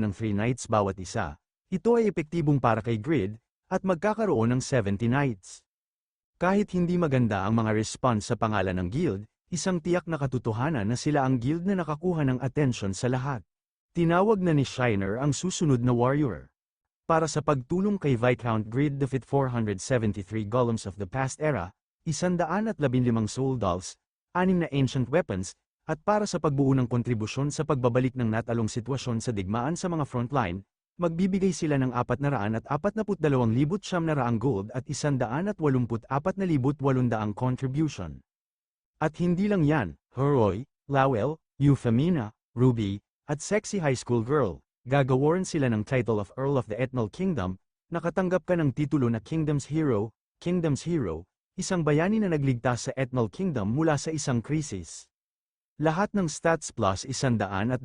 ng 3 knights bawat isa. Ito ay epektibong para kay Grid, at magkakaroon ng 70 knights. Kahit hindi maganda ang mga response sa pangalan ng guild, isang tiyak na katotohanan na sila ang guild na nakakuha ng atensyon sa lahat. Tinawag na ni Shiner ang susunod na warrior. Para sa pagtulong kay Viscount Grid defeat 473 golems of the past era, 115 soul dolls, 6 na ancient weapons, at para sa pagbuo ng kontribusyon sa pagbabalik ng natalong sitwasyon sa digmaan sa mga frontline, magbibigay sila ng 442,900 gold at 184,800 contribution. At hindi lang yan, Heroy, Lowell, Euphemina, Ruby, at Sexy High School Girl, gagawaran sila ng title of Earl of the Ethnal Kingdom, nakatanggap ka ng titulo na Kingdom's Hero, isang bayani na nagligtas sa Ethnal Kingdom mula sa isang krisis. Lahat ng stats plus 120,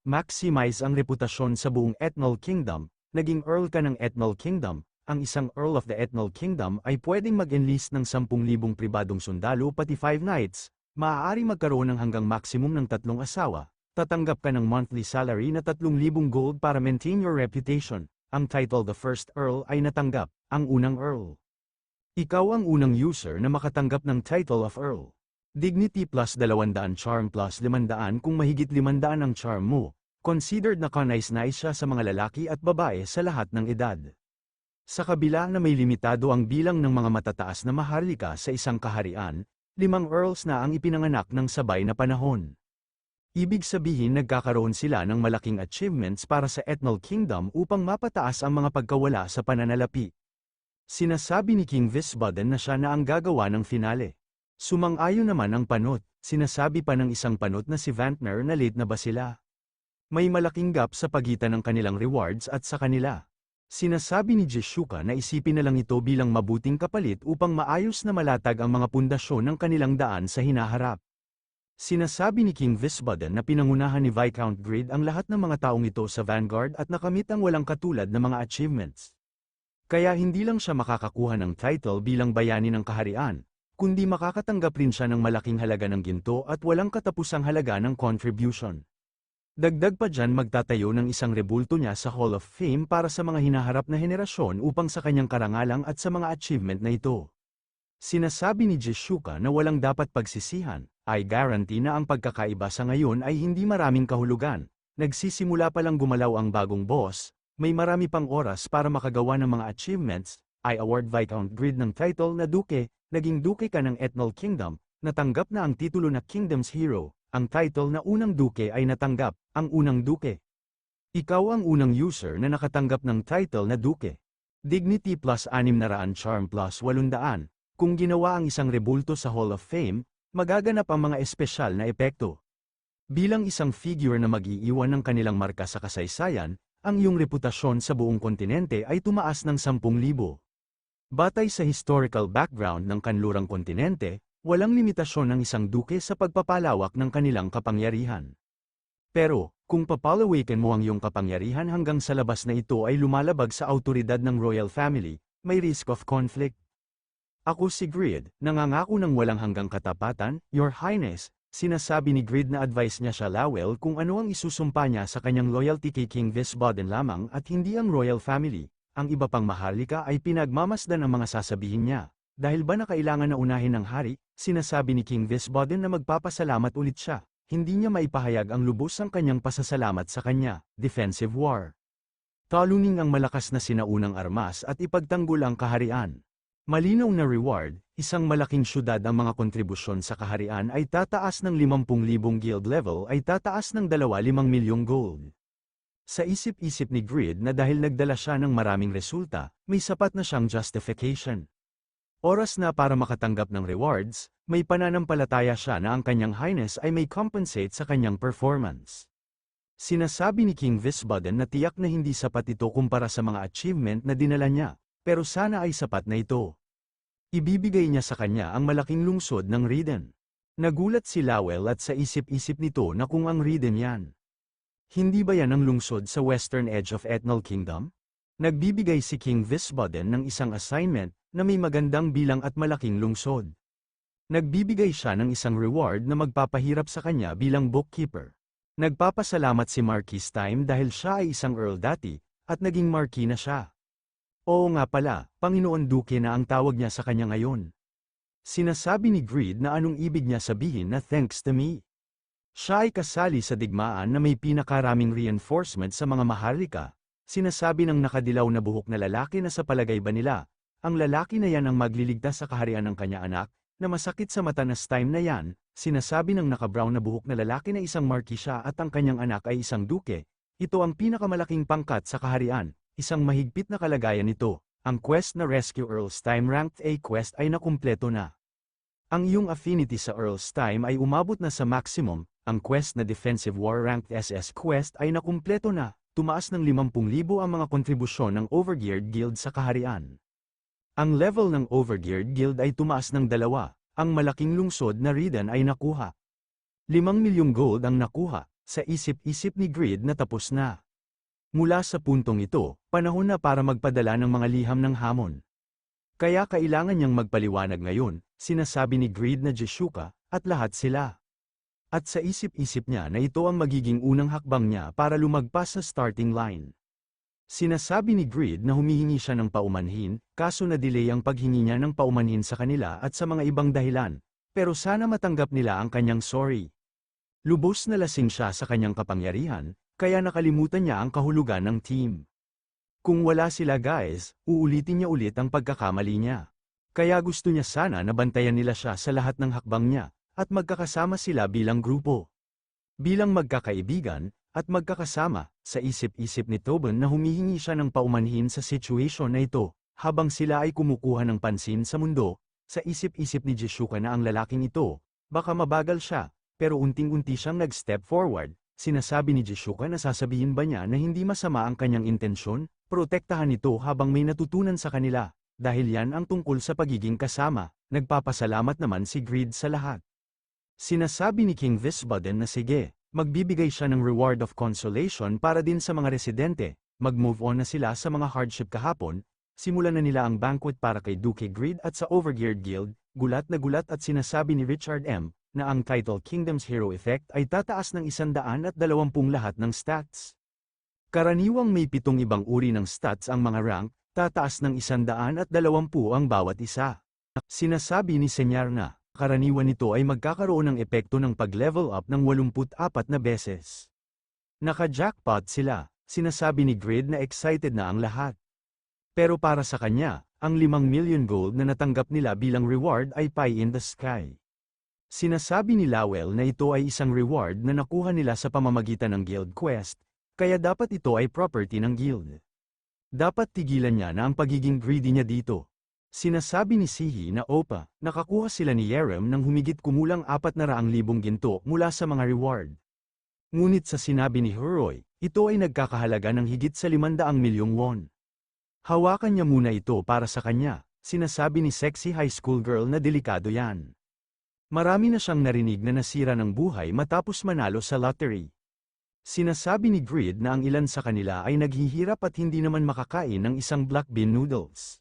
maximize ang reputasyon sa buong Ethnal Kingdom, naging Earl ka ng Ethnal Kingdom, ang isang Earl of the Ethnal Kingdom ay pwedeng mag-enlist ng 10,000 pribadong sundalo pati 5 knights, maaari magkaroon ng hanggang maximum ng 3 asawa, tatanggap ka ng monthly salary na 3,000 gold para maintain your reputation, ang title The First Earl ay natanggap, ang unang Earl. Ikaw ang unang user na makatanggap ng title of Earl. Dignity plus 200 charm plus 500 kung mahigit 500 ang charm mo, considered na kanais-nais siya sa mga lalaki at babae sa lahat ng edad. Sa kabila na may limitado ang bilang ng mga matataas na maharlika sa isang kaharian, 5 earls na ang ipinanganak ng sabay na panahon. Ibig sabihin nagkakaroon sila ng malaking achievements para sa Ethnal Kingdom upang mapataas ang mga pagkawala sa pananalapi. Sinasabi ni King Visbaden na siya na ang gagawa ng finale. Sumang-ayon naman ang panot, sinasabi pa ng isang panot na si Vantner na late na ba sila. May malaking gap sa pagitan ng kanilang rewards at sa kanila. Sinasabi ni Jeshuka na isipin na lang ito bilang mabuting kapalit upang maayos na malatag ang mga pundasyon ng kanilang daan sa hinaharap. Sinasabi ni King Visbaden na pinangunahan ni Viscount Grid ang lahat ng mga taong ito sa Vanguard at nakamit ang walang katulad na mga achievements. Kaya hindi lang siya makakakuha ng title bilang bayani ng kaharian, kundi makakatanggap rin siya ng malaking halaga ng ginto at walang katapusang halaga ng contribution. Dagdag pa dyan magtatayo ng isang rebulto niya sa Hall of Fame para sa mga hinaharap na henerasyon upang sa kanyang karangalang at sa mga achievement na ito. Sinasabi ni Jeshuka na walang dapat pagsisihan, ay guarantee na ang pagkakaiba sa ngayon ay hindi maraming kahulugan, nagsisimula pa lang gumalaw ang bagong boss, may marami pang oras para makagawa ng mga achievements, ay award Viscount Grid ng title na Duke, naging Duke ka ng Ethnal Kingdom, natanggap na ang titulo na Kingdom's Hero, ang title na unang Duke ay natanggap, ang unang Duke. Ikaw ang unang user na nakatanggap ng title na Duke. Dignity plus 600 charm plus 800, kung ginawa ang isang rebulto sa Hall of Fame, magaganap ang mga espesyal na epekto. Bilang isang figure na mag-iiwan ng kanilang marka sa kasaysayan, ang iyong reputasyon sa buong kontinente ay tumaas ng 10,000. Batay sa historical background ng kanlurang kontinente, walang limitasyon ng isang duke sa pagpapalawak ng kanilang kapangyarihan. Pero, kung papalawaken mo ang iyong kapangyarihan hanggang sa labas na ito ay lumalabag sa autoridad ng royal family, may risk of conflict. Ako si Grid, nangangako ng walang hanggang katapatan, Your Highness, sinasabi ni Grid na advice niya siya Lowell kung ano ang isusumpa niya sa kanyang loyalty kay King Visbaden lamang at hindi ang royal family. Ang iba pang maharlika ay pinagmamasdan ang mga sasabihin niya. Dahil ba na kailangan na unahin ng hari, sinasabi ni King Visbaden na magpapasalamat ulit siya. Hindi niya maipahayag ang lubos ang kanyang pasasalamat sa kanya, defensive war. Talunin ang malakas na sinaunang armas at ipagtanggol ang kaharian. Malinaw na reward, isang malaking syudad ang mga kontribusyon sa kaharian ay tataas ng 50,000 guild level ay tataas ng 25,000,000 gold. Sa isip-isip ni Grid na dahil nagdala siya ng maraming resulta, may sapat na siyang justification. Oras na para makatanggap ng rewards, may pananampalataya siya na ang kanyang highness ay may compensate sa kanyang performance. Sinasabi ni King Visbaden na tiyak na hindi sapat ito kumpara sa mga achievement na dinala niya, pero sana ay sapat na ito. Ibibigay niya sa kanya ang malaking lungsod ng Riden. Nagulat si Lowell at sa isip-isip nito na kung ang Riden yan. Hindi ba yan ang lungsod sa western edge of Ethnal Kingdom? Nagbibigay si King Visbaden ng isang assignment na may magandang bilang at malaking lungsod. Nagbibigay siya ng isang reward na magpapahirap sa kanya bilang bookkeeper. Nagpapasalamat si Marquis Time dahil siya ay isang Earl dati, at naging Marquis na siya. Oo nga pala, Panginoon Duke na ang tawag niya sa kanya ngayon. Sinasabi ni Greed na anong ibig niya sabihin na thanks to me. Siya ay kasali sa digmaan na may pinakaraming reinforcement sa mga maharlika. Sinasabi ng nakadilaw na buhok na lalaki na sa palagay ba nila, ang lalaki na yan ang magliligtas sa kaharian ng kanya anak, na masakit sa mata na Time na yan. Sinasabi ng naka-brown na buhok na lalaki na isang marquis siya at ang kanyang anak ay isang duke. Ito ang pinakamalaking pangkat sa kaharian, isang mahigpit na kalagayan nito. Ang quest na Rescue Earl's Time Ranked A quest ay nakumpleto na. Ang iyong affinity sa Earl's Time ay umabot na sa maximum. Ang quest na Defensive War Ranked SS quest ay nakumpleto na. Tumaas ng 50,000 ang mga kontribusyon ng Overgeared Guild sa kaharian. Ang level ng Overgeared Guild ay tumaas ng 2. Ang malaking lungsod na Redan ay nakuha. 5 milyong gold ang nakuha, sa isip-isip ni Greed na tapos na. Mula sa puntong ito, panahon na para magpadala ng mga liham ng hamon. Kaya kailangan niyang magpaliwanag ngayon, sinasabi ni Greed na Jeshuka, at lahat sila. At sa isip-isip niya na ito ang magiging unang hakbang niya para lumagpas sa starting line. Sinasabi ni Greed na humihingi siya ng paumanhin, kaso na-delay ang paghingi niya ng paumanhin sa kanila at sa mga ibang dahilan, pero sana matanggap nila ang kanyang sorry. Lubos na lasing siya sa kanyang kapangyarihan, kaya nakalimutan niya ang kahulugan ng team. Kung wala sila guys, uulitin niya ulit ang pagkakamali niya. Kaya gusto niya sana na bantayan nila siya sa lahat ng hakbang niya, at magkakasama sila bilang grupo. Bilang magkakaibigan, at magkakasama, sa isip-isip ni Tobin na humihingi siya ng paumanhin sa situation na ito, habang sila ay kumukuha ng pansin sa mundo, sa isip-isip ni Jeshuka na ang lalaking ito, baka mabagal siya, pero unting-unti siyang nag-step forward. Sinasabi ni Jeshuka na sasabihin ba niya na hindi masama ang kanyang intensyon, protektahan ito habang may natutunan sa kanila, dahil yan ang tungkol sa pagiging kasama. Nagpapasalamat naman si Greed sa lahat. Sinasabi ni King Visbaden na sige, magbibigay siya ng reward of consolation para din sa mga residente, mag-move on na sila sa mga hardship kahapon, simulan na nila ang banquet para kay Duke Greed at sa Overgeared Guild, gulat na gulat at sinasabi ni Richard M. na ang Title Kingdom's Hero Effect ay tataas ng 120 lahat ng stats. Karaniwang may 7 ibang uri ng stats ang mga rank, tataas ng 120 ang bawat isa. Sinasabi ni Senyar na, karaniwan nito ay magkakaroon ng epekto ng pag-level up ng 84 na beses. Naka-jackpot sila, sinasabi ni Greed na excited na ang lahat. Pero para sa kanya, ang 5 million gold na natanggap nila bilang reward ay pie in the sky. Sinasabi ni Lowell na ito ay isang reward na nakuha nila sa pamamagitan ng guild quest, kaya dapat ito ay property ng guild. Dapat tigilan niya na ang pagiging greedy niya dito. Sinasabi ni Sihi na Opa, nakakuha sila ni Yerem ng humigit kumulang 400,000 ginto mula sa mga reward. Ngunit sa sinabi ni Huroy, ito ay nagkakahalaga ng higit sa 500 milyong won. Hawakan niya muna ito para sa kanya, sinasabi ni sexy high school girl na delikado yan. Marami na siyang narinig na nasira ng buhay matapos manalo sa lottery. Sinasabi ni Greed na ang ilan sa kanila ay naghihirap at hindi naman makakain ng isang black bean noodles.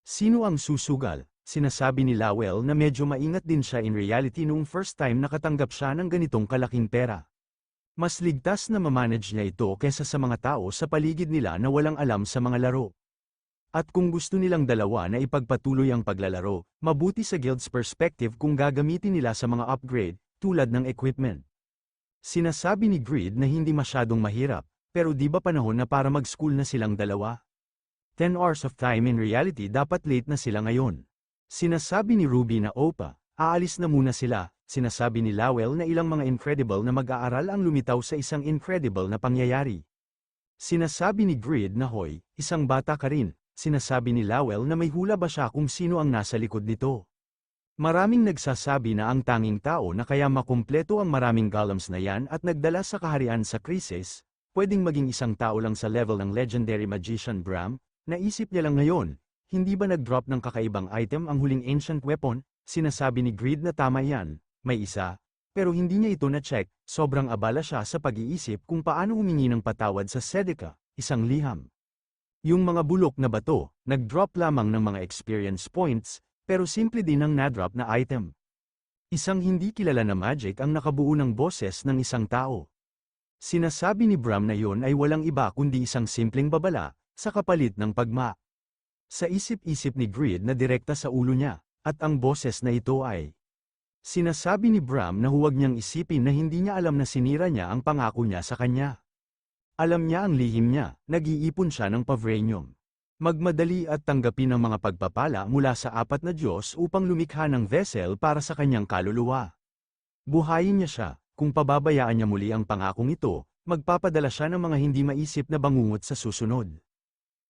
Sino ang susugal? Sinasabi ni Lowell na medyo maingat din siya in reality noong first time nakatanggap siya ng ganitong kalaking pera. Mas ligtas na mamanage niya ito kesa sa mga tao sa paligid nila na walang alam sa mga laro. At kung gusto nilang dalawa na ipagpatuloy ang paglalaro, mabuti sa guild's perspective kung gagamitin nila sa mga upgrade, tulad ng equipment. Sinasabi ni Greed na hindi masyadong mahirap, pero di ba panahon na para mag-school na silang dalawa? 10 hours of time in reality dapat late na sila ngayon. Sinasabi ni Ruby na Opa, aalis na muna sila. Sinasabi ni Lowell na ilang mga incredible na mag-aaral ang lumitaw sa isang incredible na pangyayari. Sinasabi ni Greed na hoy, isang bata ka rin. Sinasabi ni Lowell na may hula ba siya kung sino ang nasa likod nito. Maraming nagsasabi na ang tanging tao na kaya makumpleto ang maraming golems na yan at nagdala sa kaharian sa krisis, pwedeng maging isang tao lang sa level ng legendary magician Bram. Naisip niya lang ngayon, hindi ba nag-drop ng kakaibang item ang huling ancient weapon? Sinasabi ni Greed na tama yan, may isa, pero hindi niya ito na-check, sobrang abala siya sa pag-iisip kung paano humingi ng patawad sa Sedeka, isang liham. Yung mga bulok na bato, nag-drop lamang ng mga experience points, pero simple din ang na-drop na item. Isang hindi kilala na magic ang nakabuo ng boses ng isang tao. Sinasabi ni Bram na yon ay walang iba kundi isang simpleng babala, sa kapalit ng pagma. Sa isip-isip ni Grid na direkta sa ulo niya, at ang boses na ito ay. Sinasabi ni Bram na huwag niyang isipin na hindi niya alam na sinira niya ang pangako niya sa kanya. Alam niya ang lihim niya, nag-iipon siya ng pavranium. Magmadali at tanggapin ang mga pagpapala mula sa apat na Diyos upang lumikha ng vessel para sa kanyang kaluluwa. Buhayin niya siya, kung pababayaan niya muli ang pangakong ito, magpapadala siya ng mga hindi maisip na bangungot sa susunod.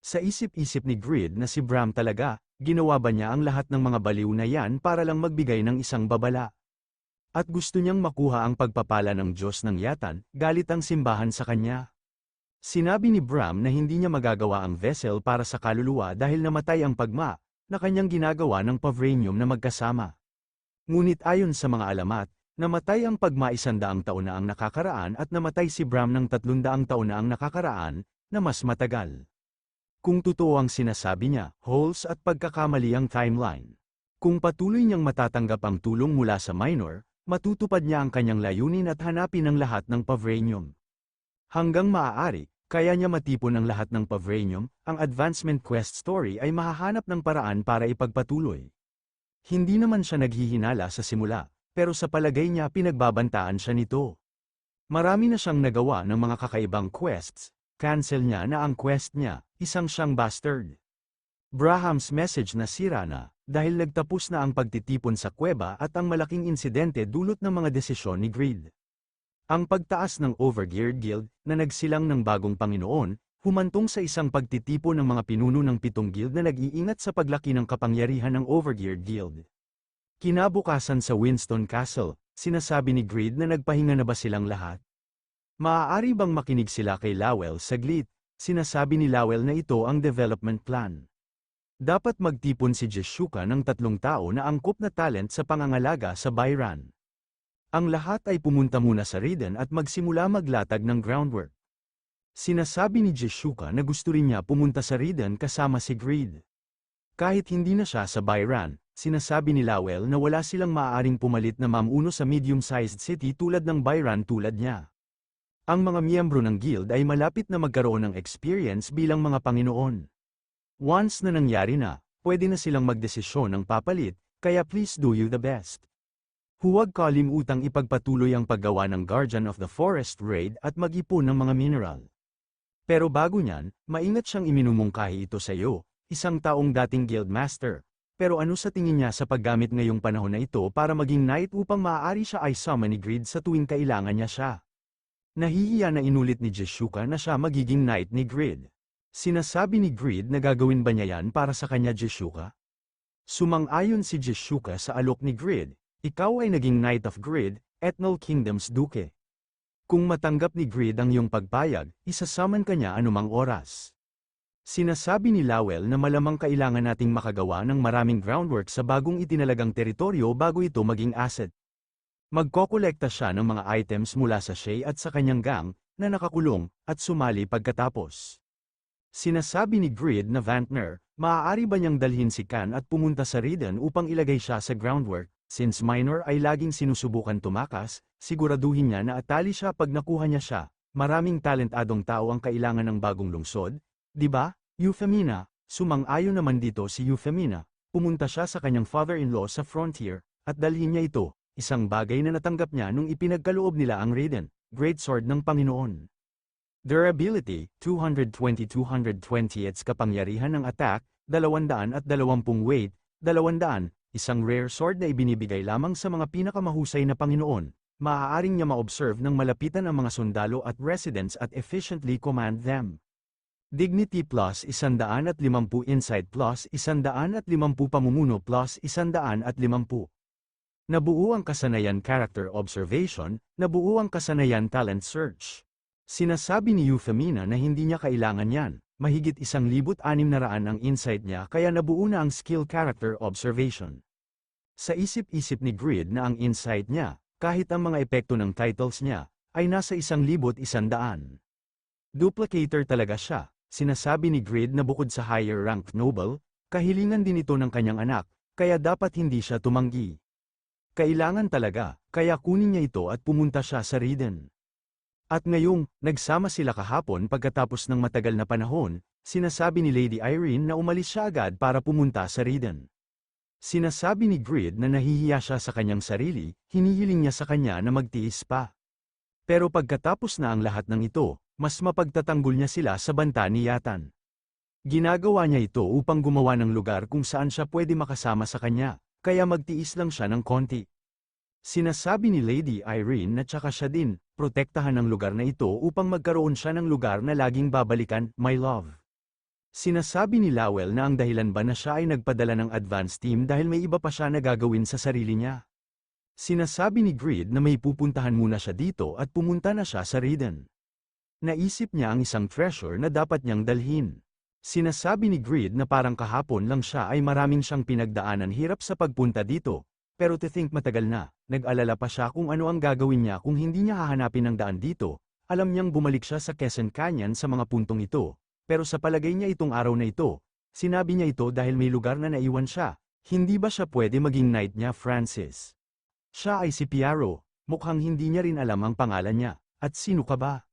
Sa isip-isip ni Grid na si Bram talaga, ginawa ba niya ang lahat ng mga baliw na yan para lang magbigay ng isang babala? At gusto niyang makuha ang pagpapala ng Diyos ng Yatan, galit ang simbahan sa kanya. Sinabi ni Bram na hindi niya magagawa ang vessel para sa kaluluwa dahil namatay ang pagma, na kanyang ginagawa ng pavranium na magkasama. Ngunit ayon sa mga alamat, namatay ang pagma 100 taon na ang nakakaraan at namatay si Bram ng 300 taon na ang nakakaraan, na mas matagal. Kung totoo ang sinasabi niya, holes at pagkakamali ang timeline. Kung patuloy niyang matatanggap ang tulong mula sa minor, matutupad niya ang kanyang layunin at hanapin ang lahat ng pavranium. Hanggang maaari, kaya niya matipon ang lahat ng pavranium, ang advancement quest story ay mahahanap ng paraan para ipagpatuloy. Hindi naman siya naghihinala sa simula, pero sa palagay niya pinagbabantaan siya nito. Marami na siyang nagawa ng mga kakaibang quests, cancel niya na ang quest niya, isang siyang bastard. Braham's message na sira na, dahil nagtapos na ang pagtitipon sa kuweba at ang malaking insidente dulot ng mga desisyon ni Grid. Ang pagtaas ng Overgeared Guild, na nagsilang ng bagong Panginoon, humantong sa isang pagtitipon ng mga pinuno ng 7 guild na nag-iingat sa paglaki ng kapangyarihan ng Overgeared Guild. Kinabukasan sa Winston Castle, sinasabi ni Grid na nagpahinga na ba silang lahat? Maaari bang makinig sila kay Lowell saglit? Sinasabi ni Lowell na ito ang development plan. Dapat magtipon si Jeshuka ng 3 tao na angkop na talent sa pangangalaga sa Byron. Ang lahat ay pumunta muna sa Riden at magsimula maglatag ng groundwork. Sinasabi ni Jeshuka na gusto rin niya pumunta sa Riden kasama si Grid. Kahit hindi na siya sa Byron, sinasabi ni Lowell na wala silang maaaring pumalit na mamuno sa medium-sized city tulad ng Byron tulad niya. Ang mga miyembro ng guild ay malapit na magkaroon ng experience bilang mga Panginoon. Once na nangyari na, pwede na silang magdesisyon ng papalit, kaya please do you the best. Huwag kalimutang ipagpatuloy ang paggawa ng Guardian of the Forest raid at mag-ipon ng mga mineral. Pero bago niyan, maingat siyang iminumungkahi ito sa iyo, isang taong dating guild master. Pero ano sa tingin niya sa paggamit ngayong panahon na ito para maging knight upang maaari siya ay summon ni Grid sa tuwing kailangan niya siya? Nahihiya na inulit ni Jeshuka na siya magiging knight ni Grid. Sinasabi ni Grid na gagawin ba niya yan para sa kanya Jeshuka? Sumang-ayon si Jeshuka sa alok ni Grid. Ikaw ay naging Knight of Grid, Ethnal Kingdom's Duke. Kung matanggap ni Grid ang iyong pagpayag, isasummon ka niya anumang oras. Sinasabi ni Lowell na malamang kailangan nating makagawa ng maraming groundwork sa bagong itinalagang teritoryo bago ito maging asset. Magkokolekta siya ng mga items mula sa Shay at sa kanyang gang, na nakakulong, at sumali pagkatapos. Sinasabi ni Grid na Vantner, maaari ba niyang dalhin si Khan at pumunta sa Riden upang ilagay siya sa groundwork? Since minor ay laging sinusubukan tumakas, siguraduhin niya na atali siya pag nakuha niya siya. Maraming talentadong tao ang kailangan ng bagong lungsod, di ba? Euphemina, sumang-ayon naman dito si Euphemina. Pumunta siya sa kanyang father-in-law sa frontier, at dalhin niya ito, isang bagay na natanggap niya nung ipinagkaloob nila ang Riden, Great Sword ng Panginoon. Durability, 220 its kapangyarihan ng attack, 220 weight, 200, isang rare sword na ibinibigay lamang sa mga pinakamahusay na Panginoon. Maaaring niya ma-observe ng malapitan ang mga sundalo at residents at efficiently command them. Dignity plus 150 insight plus 150 pamumuno plus 150. Nabuo ang kasanayan character observation, nabuo ang kasanayan talent search. Sinasabi ni Euphemina na hindi niya kailangan yan, mahigit 1,600 ang insight niya kaya nabuo na ang skill character observation. Sa isip-isip ni Grid na ang insight niya, kahit ang mga epekto ng titles niya, ay nasa 1,100. Duplicator talaga siya, sinasabi ni Grid na bukod sa higher rank noble, kahilingan din ito ng kanyang anak, kaya dapat hindi siya tumanggi. Kailangan talaga, kaya kunin niya ito at pumunta siya sa Riden. At ngayong, nagsama sila kahapon pagkatapos ng matagal na panahon, sinasabi ni Lady Irene na umalis siya agad para pumunta sa Reden. Sinasabi ni Grid na nahihiya siya sa kanyang sarili, hinihiling niya sa kanya na magtiis pa. Pero pagkatapos na ang lahat ng ito, mas mapagtatanggol niya sila sa banta ni Yatan. Ginagawa niya ito upang gumawa ng lugar kung saan siya pwede makasama sa kanya, kaya magtiis lang siya ng konti. Sinasabi ni Lady Irene na tsaka siya din, protektahan ang lugar na ito upang magkaroon siya ng lugar na laging babalikan, my love. Sinasabi ni Lowell na ang dahilan ba na siya ay nagpadala ng advance team dahil may iba pa siya na gagawin sa sarili niya. Sinasabi ni Grid na may pupuntahan muna siya dito at pumunta na siya sa Reden. Naisip niya ang isang treasure na dapat niyang dalhin. Sinasabi ni Grid na parang kahapon lang siya ay maraming siyang pinagdaanan hirap sa pagpunta dito, pero to think matagal na, nag-alala pa siya kung ano ang gagawin niya kung hindi niya hahanapin ang daan dito, alam niyang bumalik siya sa Quezon Canyon sa mga puntong ito, pero sa palagay niya itong araw na ito, sinabi niya ito dahil may lugar na naiwan siya, hindi ba siya pwede maging knight niya Francis? Siya ay si Piaro, mukhang hindi niya rin alam ang pangalan niya, at sino ka ba?